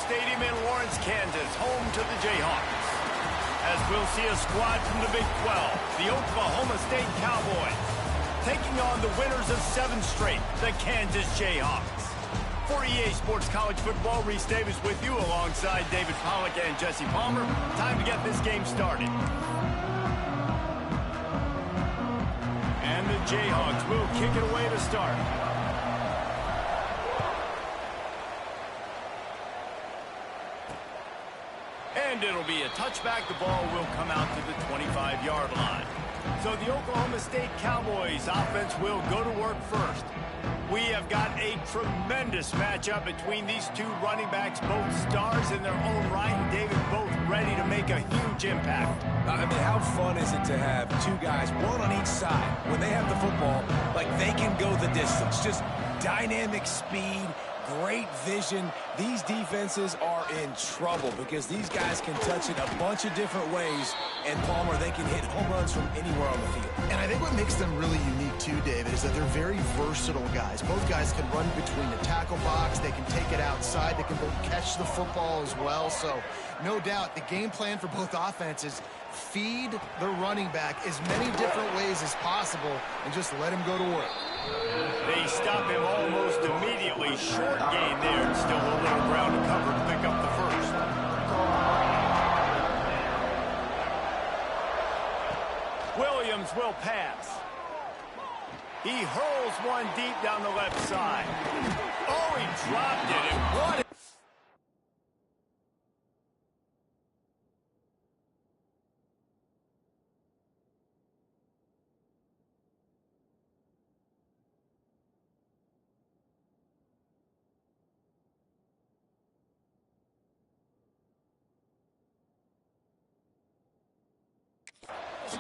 Stadium in Lawrence, Kansas, home to the Jayhawks. As we'll see a squad from the Big 12, the Oklahoma State Cowboys, taking on the winners of 7 straight, the Kansas Jayhawks. For EA Sports College Football, Reese Davis with you alongside David Pollack and Jesse Palmer. Time to get this game started. And the Jayhawks will kick it away to start. And it'll be a touchback. The ball will come out to the 25-yard line. So the Oklahoma State Cowboys offense will go to work first. We have got a tremendous matchup between these two running backs, both stars in their own right, and David, both ready to make a huge impact. I mean, how fun is it to have two guys, one on each side, when they have the football, like they can go the distance. Just dynamic speed, great vision. These defenses are in trouble because these guys can touch it a bunch of different ways, and Palmer, they can hit home runs from anywhere on the field. And I think what makes them really unique too, David, is that they're very versatile guys. Both guys can run between the tackle box, they can take it outside, they can both catch the football as well. So no doubt the game plan for both offenses, feed the running back as many different ways as possible and just let him go to work. They stop him almost immediately. Short gain there, and still a little ground to cover to pick up the first. Williams will pass. He hurls one deep down the left side. Oh, he dropped it, and what?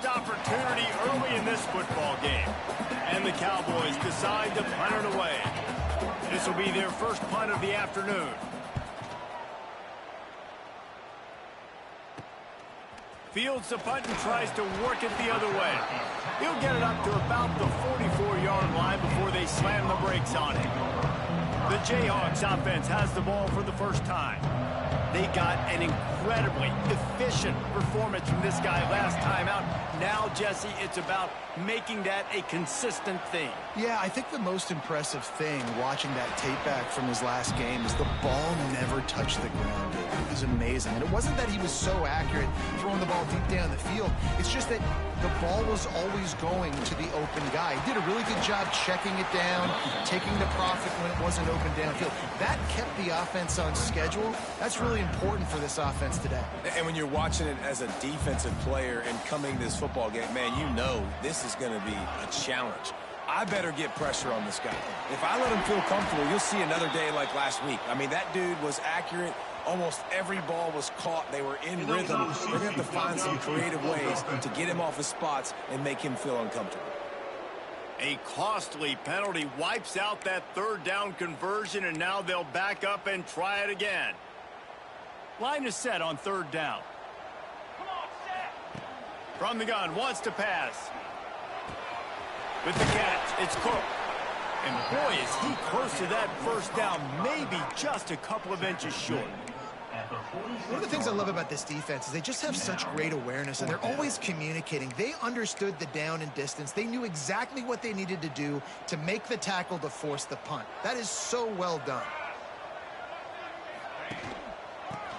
Opportunity early in this football game, and the Cowboys decide to punt it away. This will be their first punt of the afternoon. Fields the punt and tries to work it the other way. He'll get it up to about the 44-yard line before they slam the brakes on him. The Jayhawks offense has the ball for the first time. They got an incredibly efficient performance from this guy last time out. Now, Jesse, it's about making that a consistent thing. Yeah, I think the most impressive thing watching that tape back from his last game is the ball never touched the ground, David. It was amazing. And it wasn't that he was so accurate throwing the ball deep down the field. It's just that the ball was always going to the open guy. He did a really good job checking it down, taking the profit when it wasn't open downfield. That kept the offense on schedule. That's really important for this offense today. And when you're watching it as a defensive player and coming this football game, man, you know this is going to be a challenge. I better get pressure on this guy. If I let him feel comfortable, you'll see another day like last week. I mean, that dude was accurate. Almost every ball was caught. They were in rhythm. They're going to have to find some creative ways to get him off his spots and make him feel uncomfortable. A costly penalty wipes out that third down conversion, and now they'll back up and try it again. Line is set on third down. From the gun, wants to pass. With the catch, it's Cook. And boy, is he close to that first down, maybe just a couple of inches short. One of the things I love about this defense is they just have such great awareness, and they're always communicating. They understood the down and distance. They knew exactly what they needed to do to make the tackle to force the punt. That is so well done.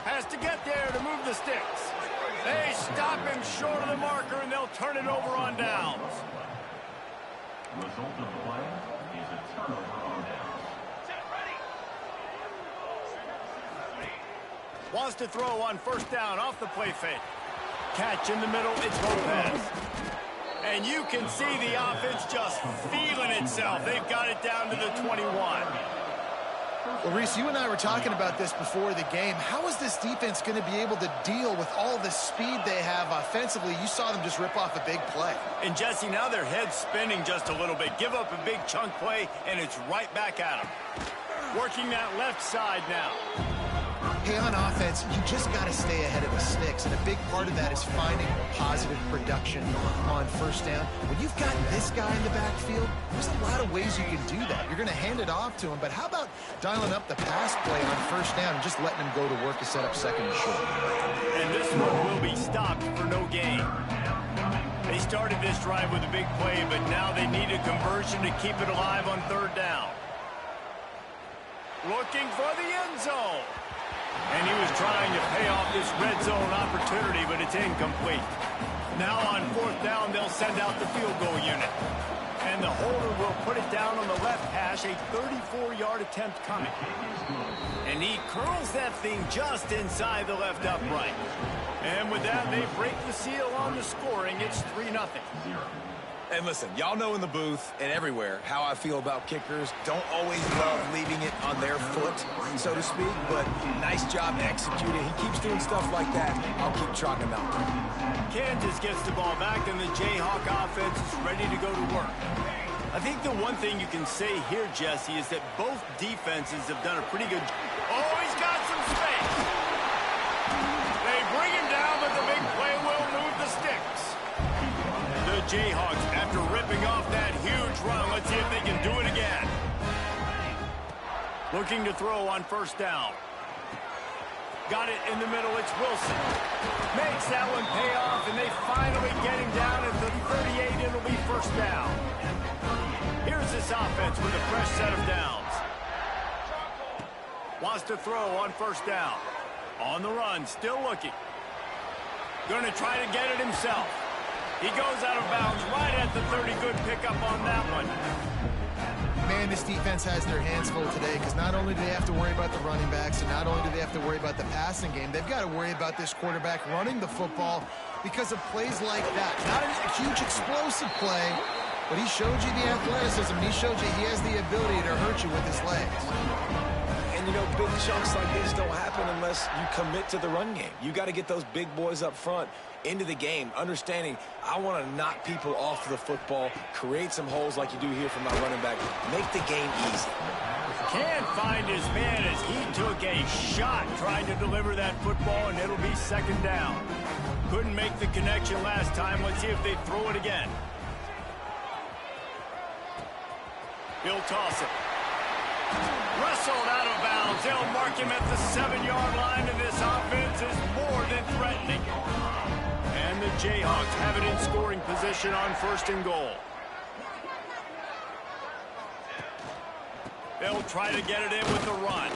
Has to get there to move the sticks. They stop him short of the marker, and they'll turn it over on downs. Result of the play is a turnover on downs. Wants to throw on first down off the play fake. Catch in the middle, it's Lopez. And you can see the offense just feeling itself. They've got it down to the 21. Well, Reese, you and I were talking about this before the game. How is this defense going to be able to deal with all the speed they have offensively? You saw them just rip off a big play. And, Jesse, now their head's spinning just a little bit. Give up a big chunk play, and it's right back at them. Working that left side now. Hey, on offense, you just got to stay ahead of the sticks, and a big part of that is finding positive production on first down. When you've got this guy in the backfield, there's a lot of ways you can do that. You're going to hand it off to him, but how about dialing up the pass play on first down and just letting him go to work to set up second and short? And this one will be stopped for no gain. They started this drive with a big play, but now they need a conversion to keep it alive on third down. Looking for the end zone. And he was trying to pay off this red zone opportunity, but it's incomplete. Now on fourth down, they'll send out the field goal unit. And the holder will put it down on the left hash, a 34-yard attempt coming. And he curls that thing just inside the left upright. And with that, they break the seal on the scoring. It's 3-0. And listen, y'all know in the booth and everywhere how I feel about kickers. Don't always love leaving it on their foot, so to speak, but nice job executing. He keeps doing stuff like that. I'll keep chalking him out. Kansas gets the ball back, and the Jayhawk offense is ready to go to work. I think the one thing you can say here, Jesse, is that both defenses have done a pretty good... Oh, he's got some space. They bring him down, but the big play will move the sticks. The Jayhawks, after ripping off that huge run, let's see if they can do it again. Looking to throw on first down. Got it in the middle, it's Wilson. Makes that one pay off, and they finally get him down at the 38. It'll be first down. Here's this offense with a fresh set of downs. Wants to throw on first down. On the run, still looking. Going to try to get it himself. He goes out of bounds right at the 30. Good pickup on that one. Man, this defense has their hands full today because not only do they have to worry about the running backs and not only do they have to worry about the passing game, they've got to worry about this quarterback running the football because of plays like that. Not a huge explosive play, but he showed you the athleticism. He showed you he has the ability to hurt you with his legs. And, you know, big chunks like this don't happen unless you commit to the run game. You got to get those big boys up front into the game, understanding I want to knock people off the football, create some holes like you do here from my running back, make the game easy. Can't find his man as he took a shot trying to deliver that football, and it'll be second down. Couldn't make the connection last time. Let's see if they throw it again. He'll toss it. Wrestled out of bounds. They'll mark him at the 7-yard line, and this offense is more than threatening. And the Jayhawks have it in scoring position on first and goal. They'll try to get it in with the run.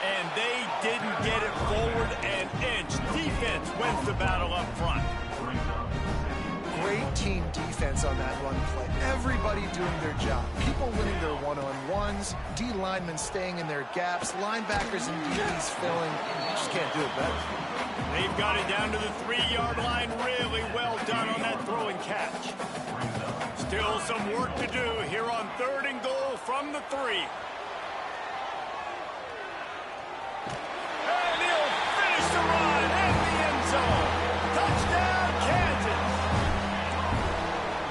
And they didn't get it forward an inch. Defense wins the battle up front. Great team defense on that run play. Everybody doing their job. People winning their one-on-ones, D linemen staying in their gaps, linebackers and DBs filling. You just can't do it better. They've got it down to the 3-yard line. Really well done on that throw and catch. Still some work to do here on third and goal from the 3. And he'll finish the run in the end zone. Touchdown, Kansas.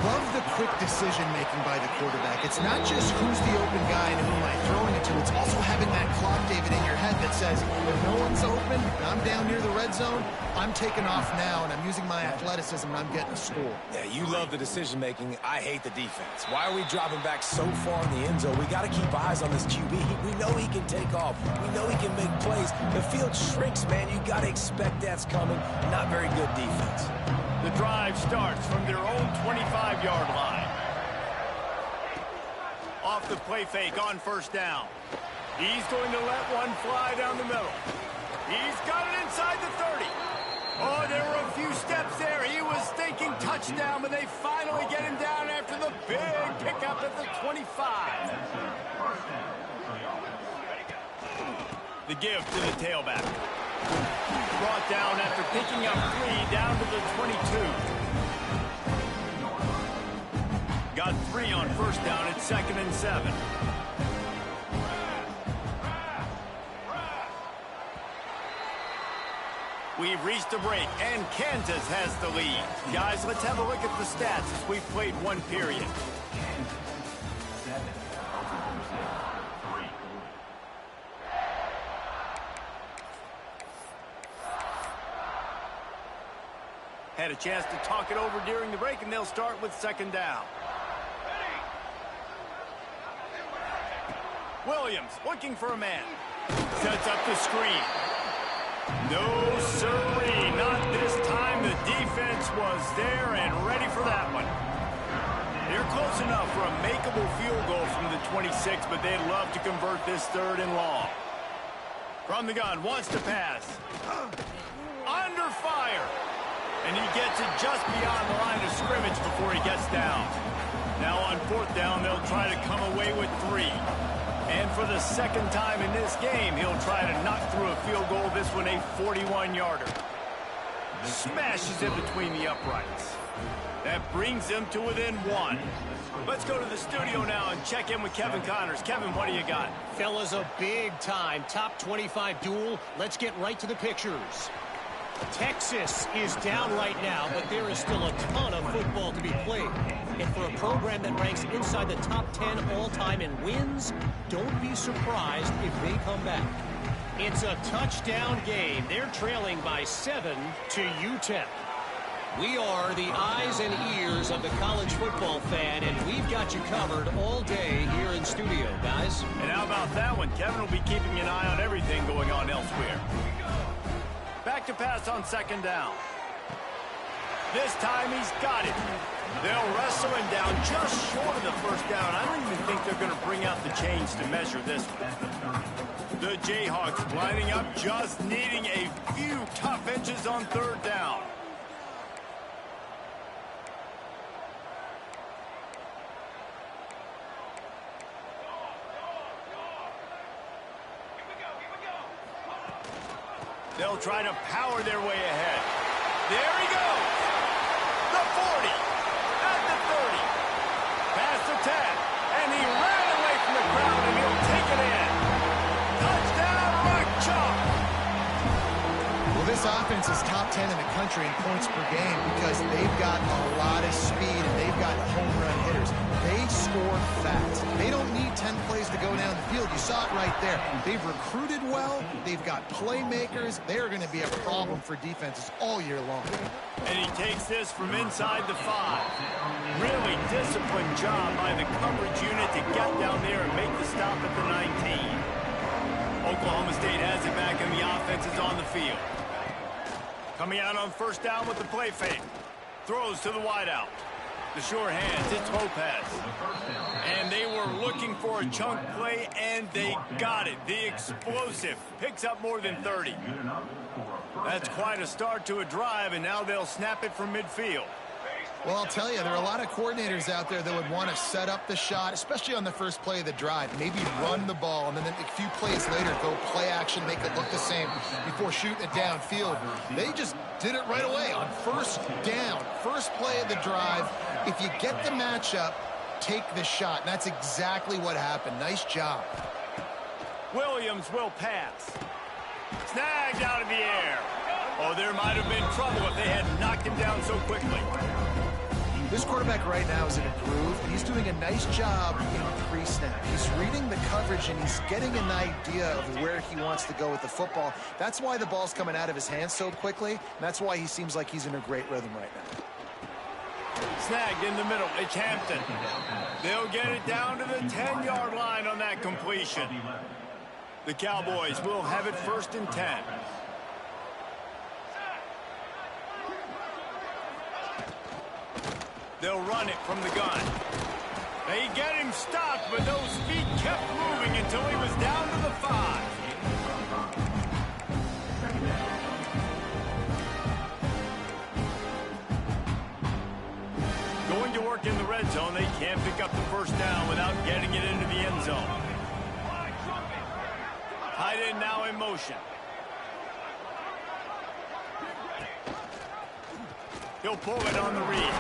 Love the quick decision-making by the quarterback. It's not just who's the open guy and who am I throwing it to. It's also having that clock, David, in your head that says, if no one's open and I'm down near the red zone, I'm taking off now, and I'm using my athleticism, and I'm getting a score. Yeah, you love the decision-making. I hate the defense. Why are we dropping back so far in the end zone? We got to keep eyes on this QB. We know he can take off. We know he can make plays. The field shrinks, man. You got to expect that's coming. Not very good defense. The drive starts from their own 25-yard line. Off the play fake on first down. He's going to let one fly down the middle. He's got it inside the 30. Oh, there were a few steps there. He was thinking touchdown, but they finally get him down after the big pickup at the 25. The give to the tailback. Brought down after picking up 3 down to the 22. Got 3 on first down at 2nd and 7. We've reached a break, and Kansas has the lead. Guys, let's have a look at the stats as we've played one period. Had a chance to talk it over during the break, and they'll start with second down. Williams looking for a man. Sets up the screen. No, sirree, not this time. The defense was there and ready for that one. They're close enough for a makeable field goal from the 26, but they'd love to convert this third and long. From the gun, wants to pass. Under fire. And he gets it just beyond the line of scrimmage before he gets down. Now on fourth down, they'll try to come away with 3. And for the second time in this game, he'll try to knock through a field goal, this one a 41-yarder. Smashes it between the uprights. That brings them to within 1. Let's go to the studio now and check in with Kevin Connors. Kevin, what do you got? Fellas, a big-time top 25 duel. Let's get right to the pictures. Texas is down right now, but there is still a ton of football to be played. And for a program that ranks inside the top 10 all-time in wins, don't be surprised if they come back. It's a touchdown game. They're trailing by 7 to UTEP. We are the eyes and ears of the college football fan, and we've got you covered all day here in studio, guys. And how about that one? Kevin will be keeping an eye on everything going on elsewhere. Back to pass on second down. This time he's got it. They'll wrestle him down just short of the first down. I don't even think they're going to bring out the chains to measure this one. The Jayhawks lining up, just needing a few tough inches on third down. They'll try to power their way ahead. There he goes. The 40. At the 30. Past the 10. And he ran away from the crowd, and he'll take it in. Touchdown, Rock Chalk. Well, this offense is top 10 in the country in points per game because they've got a lot of speed and they've got home run hitters. They score fast. They don't need 10 plays to go down the field. You saw it right there. They've recruited well. They've got playmakers. They're going to be a problem for defenses all year long. And he takes this from inside the 5. Really disciplined job by the coverage unit to get down there and make the stop at the 19. Oklahoma State has it back, and the offense is on the field. Coming out on first down with the play fake. Throws to the wideout. The sure hands, it's Lopez. And they were looking for a chunk play, and they got it. The explosive picks up more than 30. That's quite a start to a drive, and now they'll snap it from midfield. Well, I'll tell you, there are a lot of coordinators out there that would want to set up the shot, especially on the first play of the drive. Maybe run the ball, and then a few plays later, go play action, make it look the same before shooting it downfield. They just did it right away on first down, first play of the drive. If you get the matchup, take the shot. And that's exactly what happened. Nice job. Williams will pass. Snagged out of the air. Oh, there might have been trouble if they had knocked him down so quickly. This quarterback right now is in a groove, and he's doing a nice job in pre-snap. He's reading the coverage, and he's getting an idea of where he wants to go with the football. That's why the ball's coming out of his hands so quickly, and that's why he seems like he's in a great rhythm right now. Snagged in the middle. It's Hampton. They'll get it down to the 10-yard line on that completion. The Cowboys will have it first and 10. They'll run it from the gun. They get him stopped, but those feet kept moving until he was down to the 5. Going to work in the red zone, they can't pick up the first down without getting it into the end zone. Tight end now in motion. He'll pull it on the read.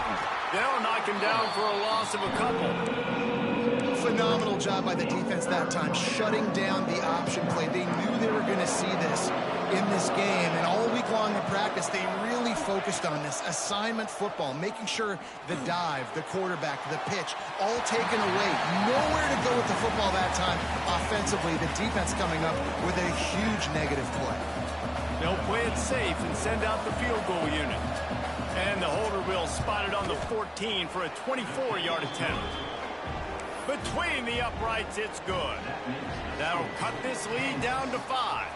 They'll knock him down for a loss of a couple. Phenomenal job by the defense that time, shutting down the option play. They knew they were going to see this in this game, and all week long in practice, they really focused on this assignment football, making sure the dive, the quarterback, the pitch, all taken away. Nowhere to go with the football that time offensively. The defense coming up with a huge negative play. They'll play it safe and send out the field goal unit. And the holder will spot it on the 14 for a 24-yard attempt. Between the uprights, it's good. That'll cut this lead down to 5.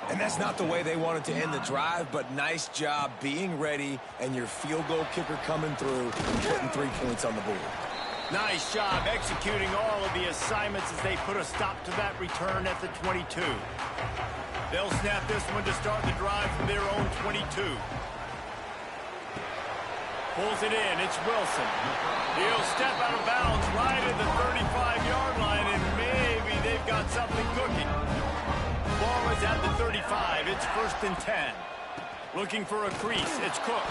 And that's not the way they wanted to end the drive, but nice job being ready and your field goal kicker coming through and putting 3 points on the board. Nice job executing all of the assignments as they put a stop to that return at the 22. They'll snap this one to start the drive from their own 22. Pulls it in. It's Wilson. He'll step out of bounds right at the 35-yard line, and maybe they've got something cooking. Ball is at the 35. It's 1st and 10. Looking for a crease. It's Cook.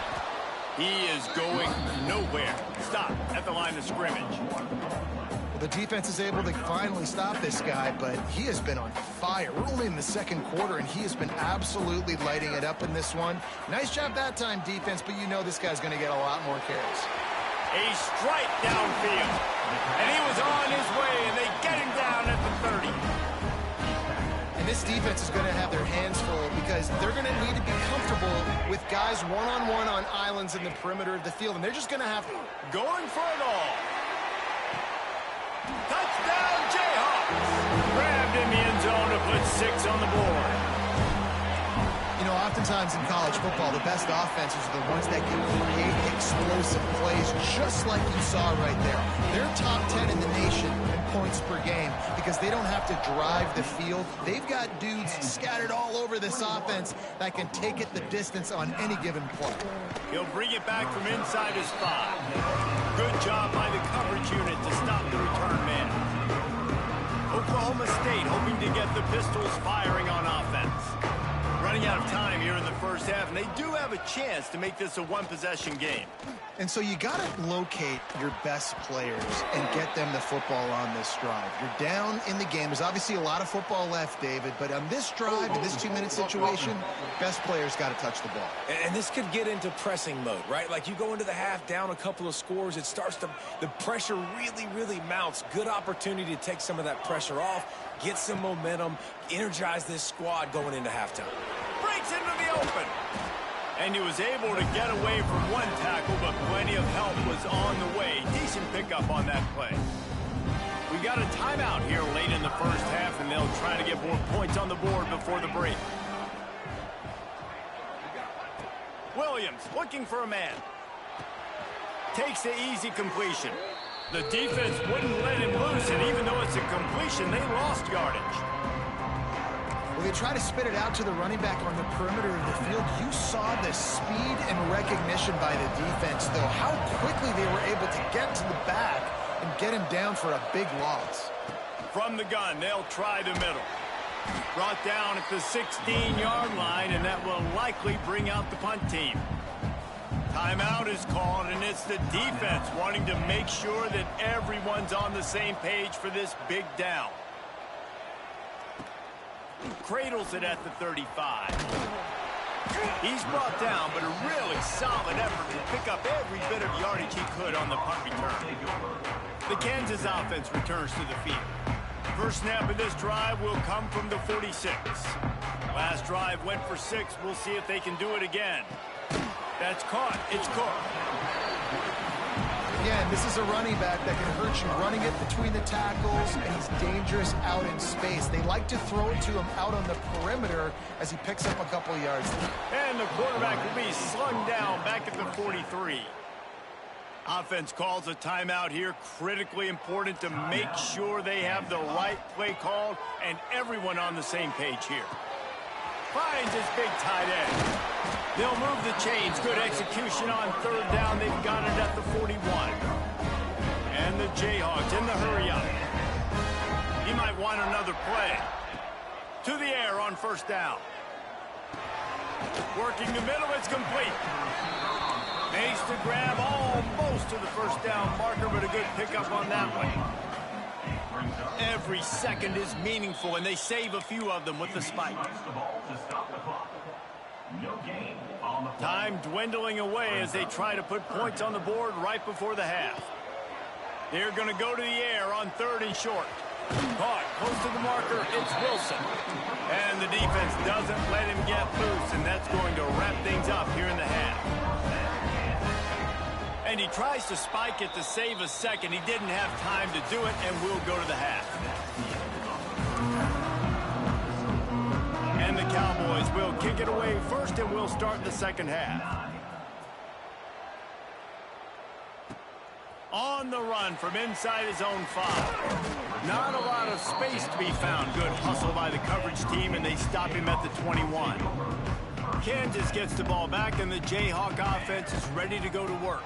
He is going nowhere. Stop at the line of scrimmage. Well, the defense is able to finally stop this guy, but he has been on fire. We're only in the 2nd quarter, and he has been absolutely lighting it up in this one. Nice job that time, defense, but you know this guy's going to get a lot more carries. A strike downfield. And he was on his way, and they get him down at the 30. And this defense is going to have their hands full because they're going to need to be comfortable with guys one-on-one on islands in the perimeter of the field, and they're just going to have going for it all. Touchdown, Jayhawks! Grabbed in the end zone to put 6 on the board. You know, oftentimes in college football, the best offenses are the ones that can create explosive plays, just like you saw right there. They're top 10 in the nation in points per game because they don't have to drive the field. They've got dudes scattered all over this offense that can take it the distance on any given play. He'll bring it back from inside his 5. Good job by the coverage unit to stop the return man. Oklahoma State hoping to get the Pistols firing on offense. Running out of time here in the first half, and they do have a chance to make this a one-possession game. And so you got to locate your best players and get them the football on this drive. You're down in the game. There's obviously a lot of football left, David, but on this drive, in this 2-minute situation, best players got to touch the ball. And this could get into pressing mode, right? Like you go into the half down a couple of scores, it starts to, the pressure really mounts. Good opportunity to take some of that pressure off, get some momentum, energize this squad going into halftime. Breaks into the open. And he was able to get away from one tackle, but plenty of help was on the way. Decent pickup on that play. We got a timeout here late in the first half, and they'll try to get more points on the board before the break. Williams looking for a man. Takes the easy completion. The defense wouldn't let him loose, and even though it's a completion, they lost yardage. Well, they try to spit it out to the running back on the perimeter of the field. You saw the speed and recognition by the defense, though, how quickly they were able to get to the back and get him down for a big loss. From the gun, they'll try the middle. Brought down at the 16-yard line, and that will likely bring out the punt team. Timeout is called, and it's the defense wanting to make sure that everyone's on the same page for this big down. Cradles it at the 35. He's brought down, but a really solid effort to pick up every bit of yardage he could on the punt return. The Kansas offense returns to the field. First snap of this drive will come from the 46. Last drive went for 6. We'll see if they can do it again. That's caught. It's Cook. Again, this is a running back that can hurt you running it between the tackles, and he's dangerous out in space. They like to throw it to him out on the perimeter as he picks up a couple yards. And the quarterback will be slung down back at the 43. Offense calls a timeout here. Critically important to make sure they have the right play called and everyone on the same page here. Finds his big tight end. They'll move the chains. Good execution on third down. They've got it at the 41. And the Jayhawks in the hurry up. He might want another play. To the air on first down. Working the middle. It's complete. Makes the grab almost to the first down marker, but a good pickup on that one. Every second is meaningful, and they save a few of them with the spike. Time dwindling away as they try to put points on the board right before the half. They're going to go to the air on third and short. Caught close to the marker. It's Wilson. And the defense doesn't let him get and that's going to wrap things up here in the half. And he tries to spike it to save a second. He didn't have time to do it, and we'll go to the half. And the Cowboys will kick it away first, and we'll start the second half. On the run from inside his own 5. Not a lot of space to be found. Good hustle by the coverage team, and they stop him at the 21. Kansas gets the ball back, and the Jayhawk offense is ready to go to work.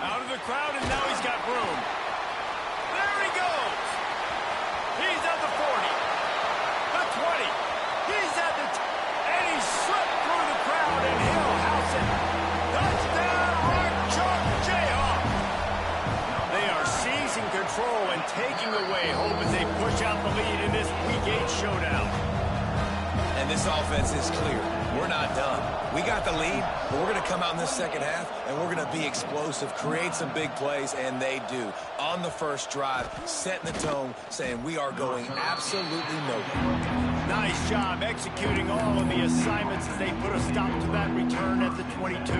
Out of the crowd, and now he's got room. There he goes. He's at the 40. The 20. He's at the... and he slipped through the crowd, and he'll house it. Touchdown, Rock Chalk Jayhawk. They are seizing control and taking away hope as they push out the lead in this Week 8 showdown. And this offense is clear. We're not done. We got the lead, but we're going to come out in this second half, and we're going to be explosive, create some big plays, and they do. On the first drive, setting the tone, saying we are going absolutely nowhere. Nice job executing all of the assignments as they put a stop to that return at the 22.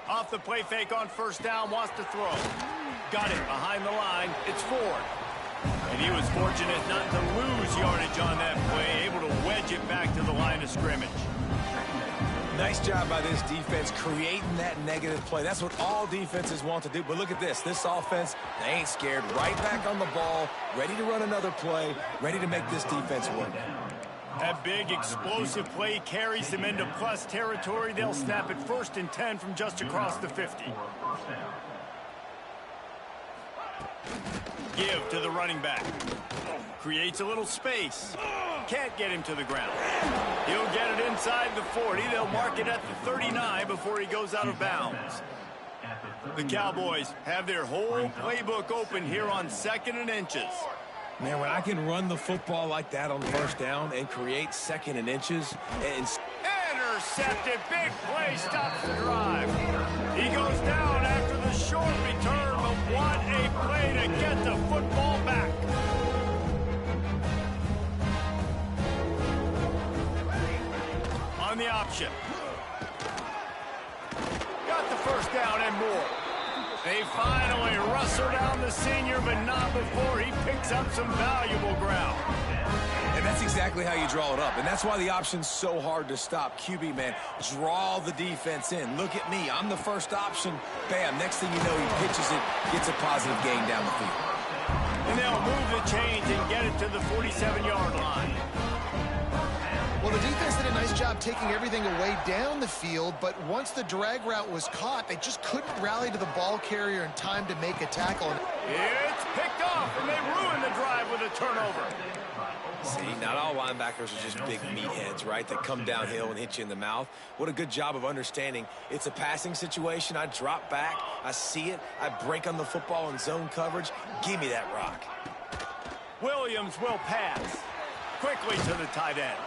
Off the play fake on first down, wants to throw. Got it behind the line. It's Ford. And he was fortunate not to lose yardage on that play, able to wedge it back to the line of scrimmage. Nice job by this defense creating that negative play. That's what all defenses want to do. But look at this. This offense, they ain't scared. Right back on the ball, ready to run another play, ready to make this defense work. That big explosive play carries them into plus territory. They'll snap it 1st and 10 from just across the 50. Give to the running back. Creates a little space. Can't get him to the ground. He'll get it inside the 40. They'll mark it at the 39 before he goes out of bounds. The Cowboys have their whole playbook open here on 2nd and inches. Man, when I can run the football like that on first down and create 2nd and inches and... Intercepted. Big play stops the drive. He goes down after the short return, but what a play to get the football back. On the option. Got the first down and more. They finally wrestle down the senior, but not before he picks up some valuable ground. And that's exactly how you draw it up. And that's why the option's so hard to stop. QB, man, draw the defense in. Look at me. I'm the first option. Bam. Next thing you know, he pitches it, gets a positive gain down the field. And they'll move the chains and get it to the 47-yard line. Well, the defense did a nice job taking everything away down the field, but once the drag route was caught, they just couldn't rally to the ball carrier in time to make a tackle. It's picked off, and they ruin the drive with a turnover. See, not all linebackers are just big meatheads, right, that come downhill and hit you in the mouth. What a good job of understanding. It's a passing situation. I drop back. I see it. I break on the football in zone coverage. Give me that rock. Williams will pass. Quickly to the tight end.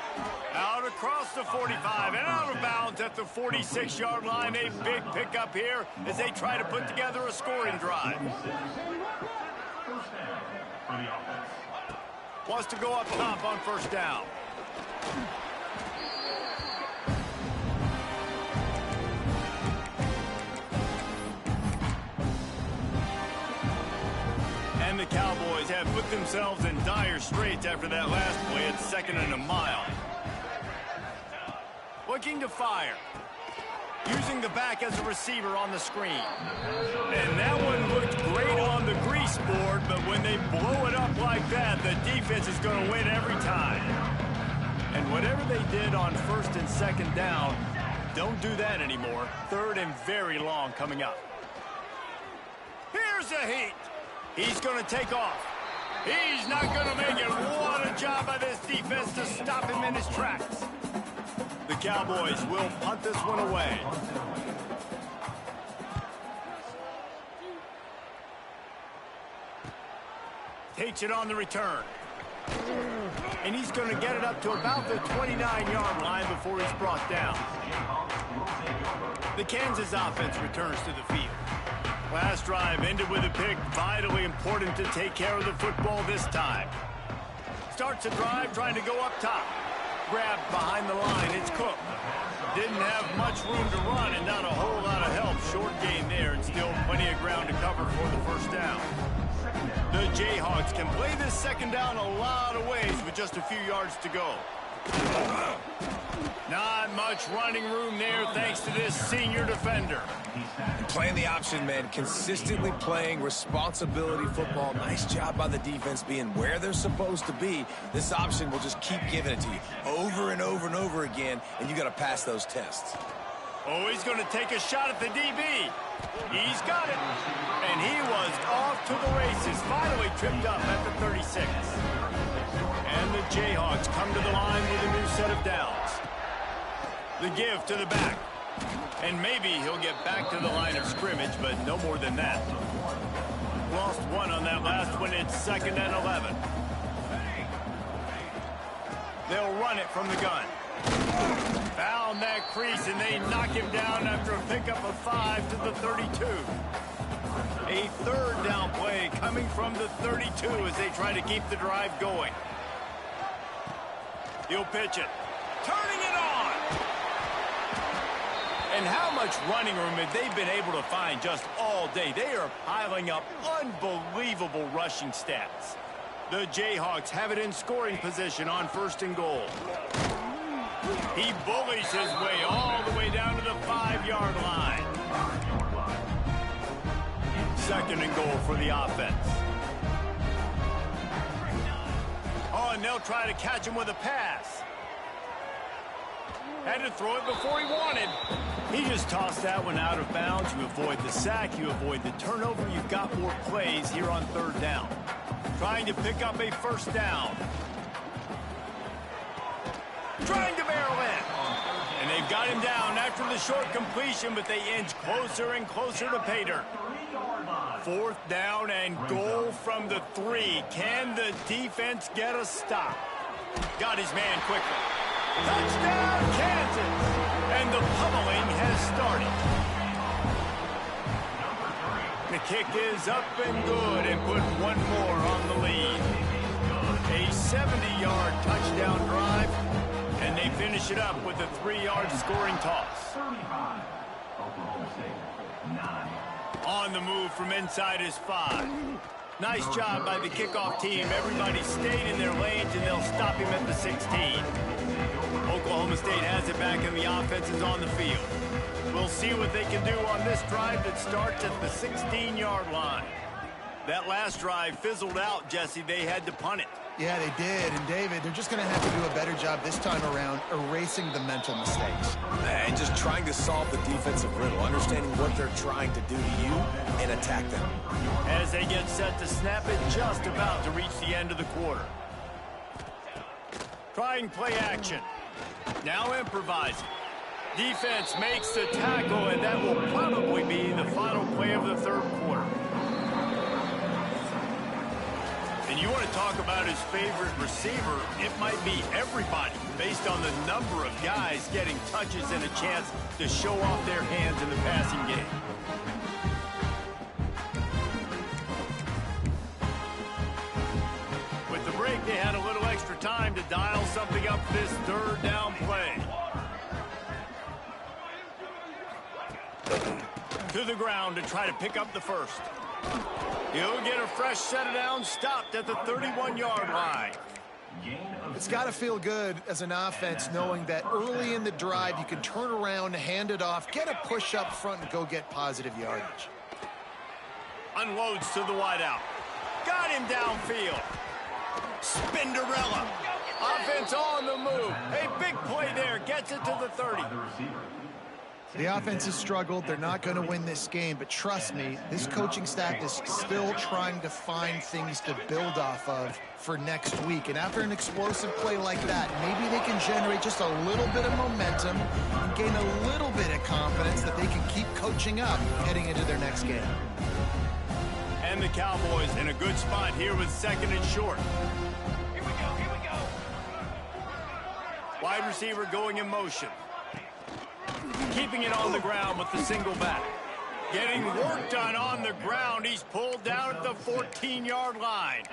Out across the 45 and out of bounds at the 46-yard line. A big pickup here as they try to put together a scoring drive. Wants to go up top on first down. And the Cowboys have put themselves in dire straits after that last play at 2nd and a mile. Looking to fire. Using the back as a receiver on the screen. And that one looked great on the grease board, but when they blow it up like that, the defense is going to win every time. And whatever they did on 1st and 2nd down, don't do that anymore. 3rd and very long coming up. Here's a heat. He's going to take off. He's not going to make it. What a job by this defense to stop him in his tracks. The Cowboys will punt this one away. Takes it on the return. And he's going to get it up to about the 29-yard line before he's brought down. The Kansas offense returns to the field. Last drive ended with a pick. Vitally important to take care of the football this time. Starts a drive trying to go up top. Grabbed behind the line. It's Cook. Didn't have much room to run and not a whole lot of help. Short gain there and still plenty of ground to cover for the first down. The Jayhawks can play this second down a lot of ways with just a few yards to go. Not much running room there thanks to this senior defender. Playing the option, man. Consistently playing responsibility football. Nice job by the defense being where they're supposed to be. This option will just keep giving it to you over and over and over again, and you got to pass those tests. Oh, he's going to take a shot at the DB. He's got it. And he was off to the races. Finally tripped up at the 36. And the Jayhawks come to the line with a new set of downs. The give to the back. And maybe he'll get back to the line of scrimmage, but no more than that. Lost one on that last one. It's 2nd and 11. They'll run it from the gun. Found that crease, and they knock him down after a pickup of 5 to the 32. A third down play coming from the 32 as they try to keep the drive going. He'll pitch it. Turning it on! And how much running room have they been able to find just all day? They are piling up unbelievable rushing stats. The Jayhawks have it in scoring position on 1st and goal. He bullies his way all the way down to the 5-yard line. 2nd and goal for the offense. Oh, and they'll try to catch him with a pass. Had to throw it before he wanted. He just tossed that one out of bounds. You avoid the sack. You avoid the turnover. You've got more plays here on 3rd down. Trying to pick up a 1st down. Trying to barrel in. And they've got him down after the short completion, but they inch closer and closer to pay dirt. 4th down and goal from the 3. Can the defense get a stop? Got his man quickly. Touchdown, Kansas! And the pummeling has started. The kick is up and good and put one more on the lead. A 70-yard touchdown drive, and they finish it up with a 3-yard scoring toss. On the move from inside his 5. Nice job by the kickoff team. Everybody stayed in their lanes, and they'll stop him at the 16. Oklahoma State has it back, and the offense is on the field. We'll see what they can do on this drive that starts at the 16-yard line. That last drive fizzled out, Jesse. They had to punt it. Yeah, they did. And, David, they're just going to have to do a better job this time around erasing the mental mistakes. And just trying to solve the defensive riddle, understanding what they're trying to do to you and attack them. As they get set to snap it, just about to reach the end of the quarter. Trying play action. Now improvising. Defense makes the tackle, and that will probably be the final play of the 3rd quarter. And you want to talk about his favorite receiver, it might be everybody, based on the number of guys getting touches and a chance to show off their hands in the passing game. With the break, they had a little extra time to dial something up for this 3rd down play. To the ground to try to pick up the 1st. He'll get a fresh set of downs, stopped at the 31-yard line. It's got to feel good as an offense knowing that early in the drive you can turn around, hand it off, get a push up front, and go get positive yardage. Unloads to the wideout. Got him downfield. Spinderella. Offense on the move. A big play there. Gets it to the 30. The offense has struggled. They're not going to win this game, but trust me, this coaching staff is still trying to find things to build off of for next week. And after an explosive play like that, maybe they can generate just a little bit of momentum and gain a little bit of confidence that they can keep coaching up heading into their next game. And the Cowboys in a good spot here with 2nd and short. Here we go, here we go. Wide receiver going in motion. Keeping it on the ground with the single back. Getting work done on the ground. He's pulled down at the 14-yard line.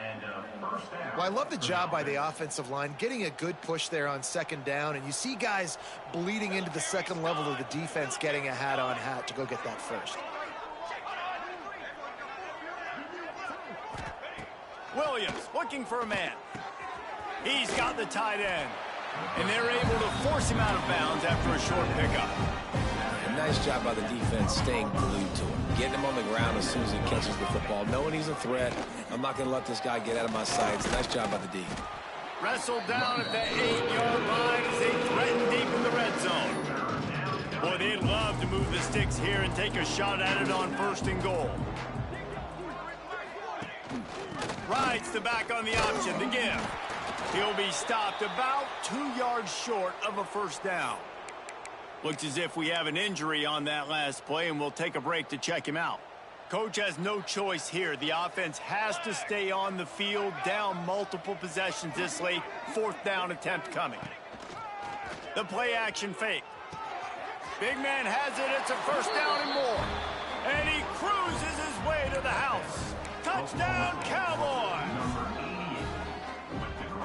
Well, I love the job by the offensive line, getting a good push there on second down, and you see guys bleeding into the second level of the defense, getting a hat-on-hat to go get that first. Williams looking for a man. He's got the tight end, and they're able to force him out of bounds after a short pickup. Nice job by the defense staying glued to him, getting him on the ground as soon as he catches the football, knowing he's a threat. I'm not going to let this guy get out of my sights. Nice job by the D. Wrestled down at the 8-yard line as they threaten deep in the red zone. Boy, they'd love to move the sticks here and take a shot at it on 1st and goal. Rides the back on the option to give. He'll be stopped about 2 yards short of a first down. Looks as if we have an injury on that last play, and we'll take a break to check him out. Coach has no choice here. The offense has to stay on the field, down multiple possessions this late. 4th down attempt coming. The play action fake. Big man has it. It's a first down and more. And he cruises his way to the house. Touchdown, Cowboys!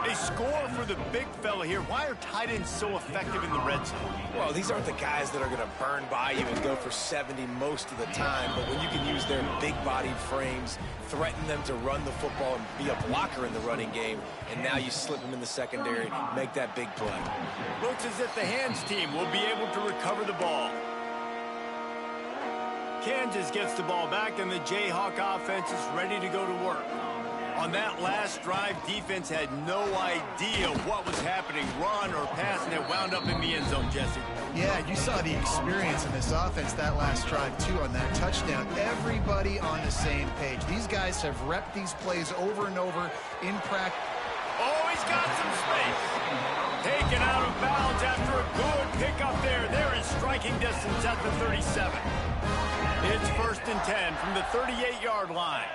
They score for the big fella here. Why are tight ends so effective in the red zone? Well, these aren't the guys that are going to burn by you and go for 70 most of the time, but when you can use their big-bodied frames, threaten them to run the football and be a blocker in the running game, and now you slip them in the secondary, make that big play. Looks as if the hands team will be able to recover the ball. Kansas gets the ball back, and the Jayhawk offense is ready to go to work. On that last drive, defense had no idea what was happening, run or pass, and it wound up in the end zone, Jesse. Yeah, you saw the experience in this offense that last drive, too, on that touchdown. Everybody on the same page. These guys have repped these plays over and over in practice. Oh, he's got some space. Taken out of bounds after a good pickup there. They're in striking distance at the 37. It's 1st and 10 from the 38-yard line.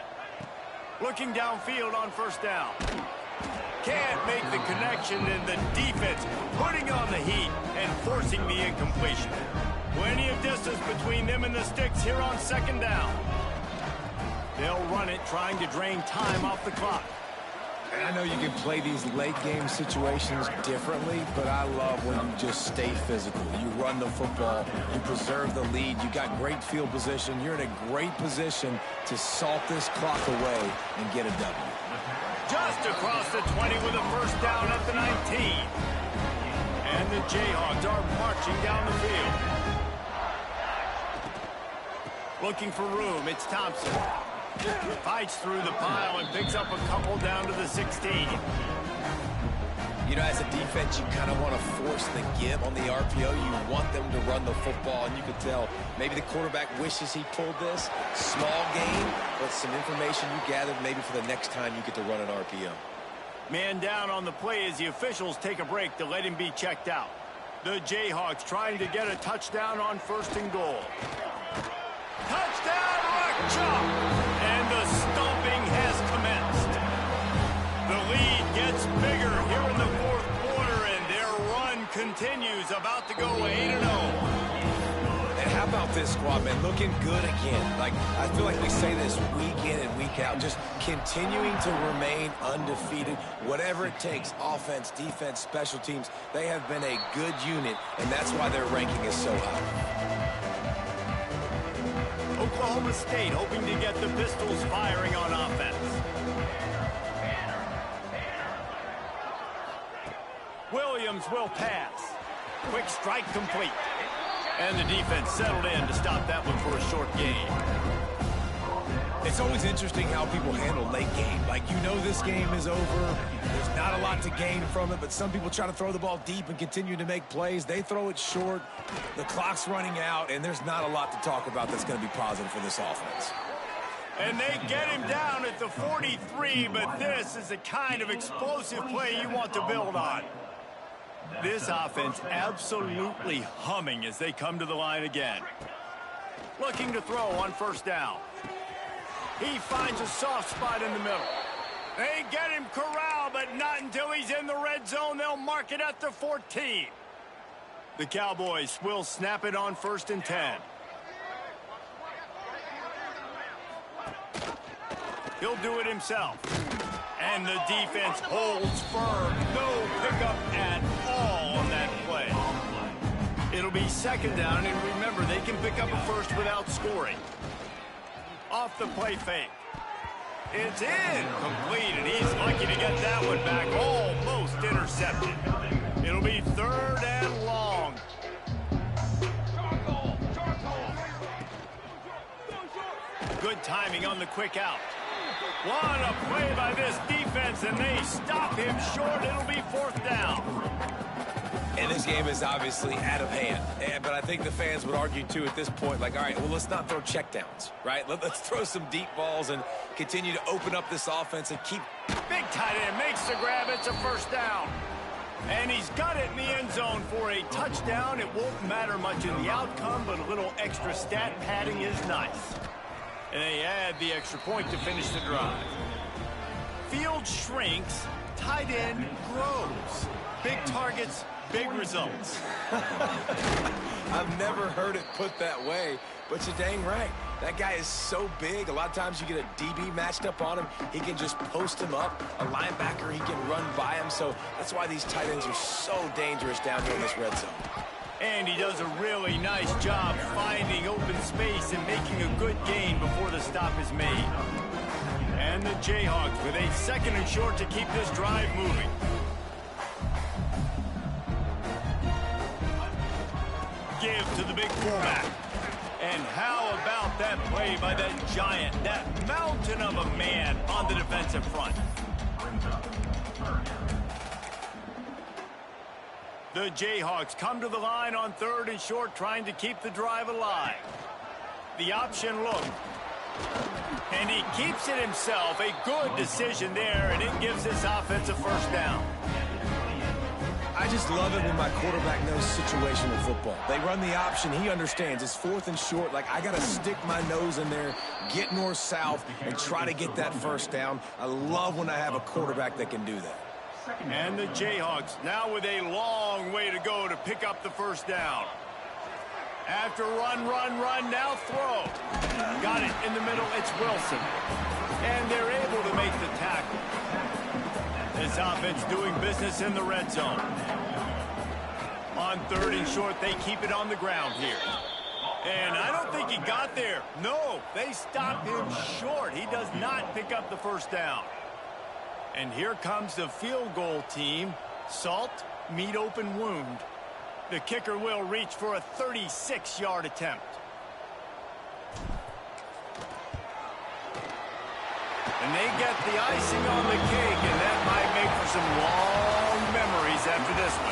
Looking downfield on first down. Can't make the connection, and the defense putting on the heat and forcing the incompletion. Plenty of distance between them and the sticks here on 2nd down. They'll run it, trying to drain time off the clock. And I know you can play these late-game situations differently, but I love when you just stay physical. You run the football, you preserve the lead, you got great field position, you're in a great position to salt this clock away and get a W. Just across the 20 with a first down at the 19. And the Jayhawks are marching down the field. Looking for room, it's Thompson. Fights through the pile and picks up a couple down to the 16. You know, as a defense, you kind of want to force the give on the RPO. You want them to run the football, and you can tell maybe the quarterback wishes he pulled this. Small game, but some information you gathered maybe for the next time you get to run an RPO. Man down on the play as the officials take a break to let him be checked out. The Jayhawks trying to get a touchdown on 1st and goal. Touchdown, Rock Chalk! And the stomping has commenced. The lead gets bigger here in the 4th quarter, and their run continues, about to go 8-0. And how about this squad, man? Looking good again. Like, I feel like we say this week in and week out, just continuing to remain undefeated. Whatever it takes, offense, defense, special teams, they have been a good unit, and that's why their ranking is so high. Oklahoma State hoping to get the Pistols firing on offense. Williams will pass. Quick strike complete. And the defense settled in to stop that one for a short gain. It's always interesting how people handle late game. Like, you know this game is over. There's not a lot to gain from it, but some people try to throw the ball deep and continue to make plays. They throw it short. The clock's running out, and there's not a lot to talk about that's going to be positive for this offense. And they get him down at the 43, but this is the kind of explosive play you want to build on. This offense absolutely humming as they come to the line again. Looking to throw on first down. He finds a soft spot in the middle. They get him corralled, but not until he's in the red zone. They'll mark it at the 14. The Cowboys will snap it on 1st and 10. He'll do it himself. And the defense holds firm. No pickup at all on that play. It'll be second down, and remember, they can pick up a first without scoring. Off the play fake. It's in. Complete, and he's lucky to get that one back. Almost intercepted. It'll be third and long. Good timing on the quick out. What a play by this defense, and they stop him short. It'll be fourth down. And this game is obviously out of hand. But I think the fans would argue, too, at this point, like, all right, well, let's not throw checkdowns, right? Let's throw some deep balls and continue to open up this offense and keep... Big tight end makes the grab. It's a first down. And he's got it in the end zone for a touchdown. It won't matter much in the outcome, but a little extra stat padding is nice. And they add the extra point to finish the drive. Field shrinks, tight end grows. Big targets, big results. I've never heard it put that way, but you're dang right. That guy is so big. A lot of times you get a DB matched up on him. He can just post him up. A linebacker, he can run by him. So that's why these tight ends are so dangerous down here in this red zone. And he does a really nice job finding open space and making a good gain before the stop is made. And the Jayhawks with a second and short to keep this drive moving. Give to the big fullback. And how about that play by that giant, that mountain of a man on the defensive front? The Jayhawks come to the line on third and short, trying to keep the drive alive. The option look. And he keeps it himself. A good decision there, and it gives this offense a first down. I just love it when my quarterback knows situational football. They run the option. He understands. It's fourth and short. Like, I got to stick my nose in there, get north-south, and try to get that first down. I love when I have a quarterback that can do that. And the Jayhawks now with a long way to go to pick up the first down. After run, now throw. Got it in the middle. It's Wilson. And they're able to make the tackle. This offense doing business in the red zone. On third and short, they keep it on the ground here. And I don't think he got there. No, they stop him short. He does not pick up the first down. And here comes the field goal team. Salt, meet open wound. The kicker will reach for a 36-yard attempt. And they get the icing on the cake, and that might make for some long memories after this one.